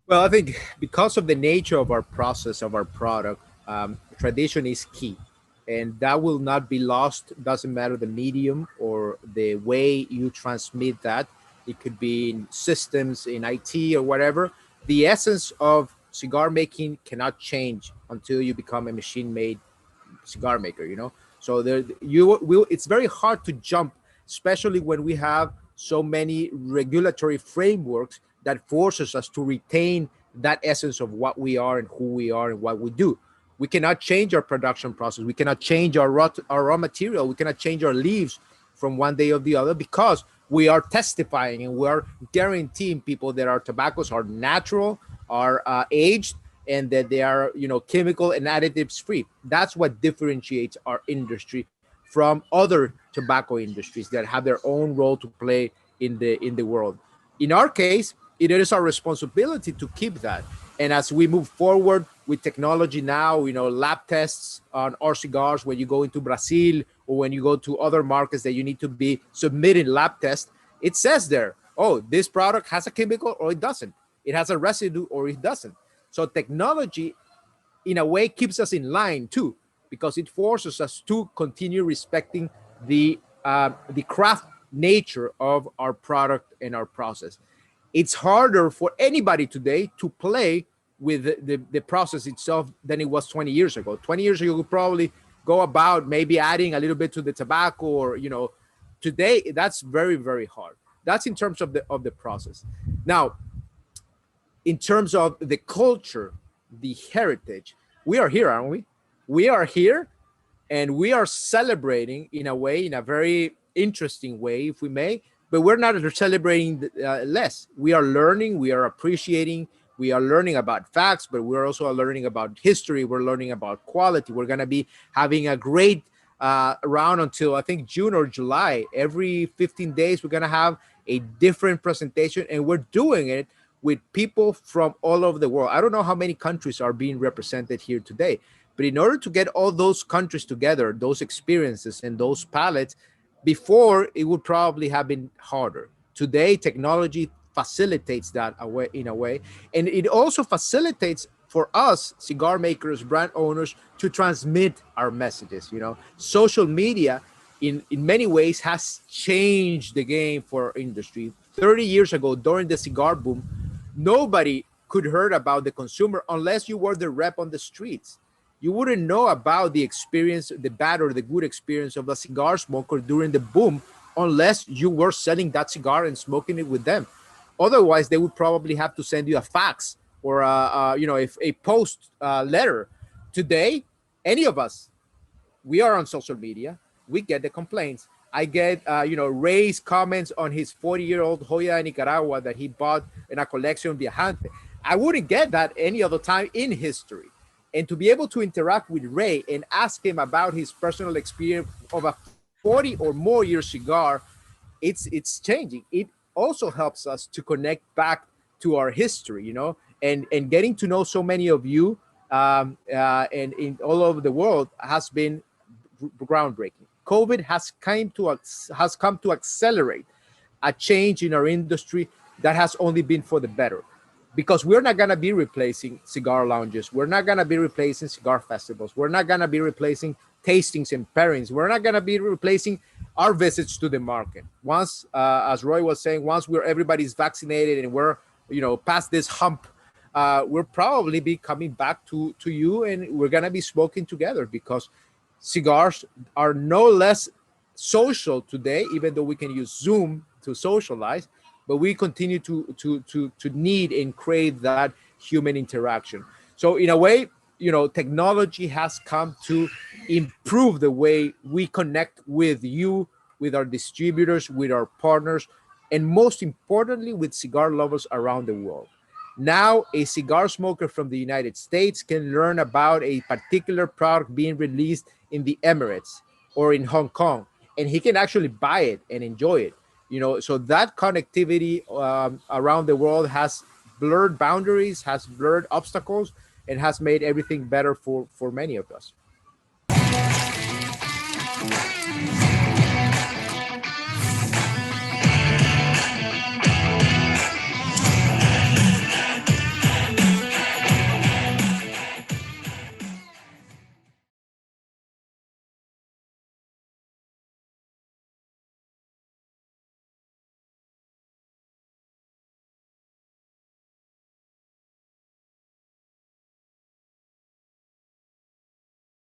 Well, I think because of the nature of our process of our product, tradition is key, and that will not be lost. Doesn't matter the medium or the way you transmit that. It could be in systems, in IT, or whatever. The essence of cigar making cannot change until you become a machine-made cigar maker. So there you will. It's very hard to jump, especially when we have so many regulatory frameworks that forces us to retain that essence of what we are and who we are and what we do. We cannot change our production process. We cannot change our raw material. We cannot change our leaves from one day or the other, because we are testifying and we are guaranteeing people that our tobaccos are natural, are aged, and that they are, chemical and additives free. That's what differentiates our industry from other tobacco industries that have their own role to play in the world. In our case, it is our responsibility to keep that. And as we move forward with technology now, lab tests on our cigars, when you go into Brazil or when you go to other markets that you need to be submitting lab tests, it says there, oh, this product has a chemical or it doesn't. It has a residue or it doesn't. So technology, in a way, keeps us in line too, because it forces us to continue respecting the craft nature of our product and our process. It's harder for anybody today to play with the process itself than it was 20 years ago. 20 years ago, you could probably go about maybe adding a little bit to the tobacco, or today that's very, very hard. That's in terms of the process. Now, in terms of the culture, the heritage, we are here, aren't we? We are here, and we are celebrating in a way, in a very interesting way, if we may. But we're not celebrating less. We are learning, we are appreciating, we are learning about facts, but we're also learning about history. We're learning about quality. We're going to be having a great round until I think June or July. Every 15 days, we're going to have a different presentation, and we're doing it with people from all over the world. I don't know how many countries are being represented here today, but in order to get all those countries together, those experiences and those palettes, before it would probably have been harder. Today, technology facilitates that in a way, and it also facilitates for us cigar makers, brand owners, to transmit our messages. Social media, in many ways, has changed the game for our industry. 30 years ago, during the cigar boom, nobody could heard about the consumer unless you were the rep on the streets. You wouldn't know about the experience, the bad or the good experience of a cigar smoker during the boom, unless you were selling that cigar and smoking it with them. Otherwise, they would probably have to send you a fax or if a post letter. Today, any of us, we are on social media. We get the complaints. I get, Ray's comments on his 40-year-old Joya de Nicaragua that he bought in a collection Viajante. I wouldn't get that any other time in history. And to be able to interact with Ray and ask him about his personal experience of a 40 or more year cigar, it's changing. It also helps us to connect back to our history, and getting to know so many of you, and in all over the world, has been groundbreaking. COVID has come to accelerate a change in our industry that has only been for the better, because we're not going to be replacing cigar lounges. We're not going to be replacing cigar festivals. We're not going to be replacing tastings and pairings. We're not going to be replacing our visits to the market. Once, as Roy was saying, once everybody's vaccinated and we're, past this hump, we'll probably be coming back to you, and we're going to be smoking together, because cigars are no less social today, even though we can use Zoom to socialize, but we continue to need and crave that human interaction. So in a way, technology has come to improve the way we connect with you, with our distributors, with our partners, and most importantly, with cigar lovers around the world. Now, a cigar smoker from the United States can learn about a particular product being released in the Emirates or in Hong Kong, and he can actually buy it and enjoy it. So that connectivity around the world has blurred boundaries, has blurred obstacles, and has made everything better for many of us.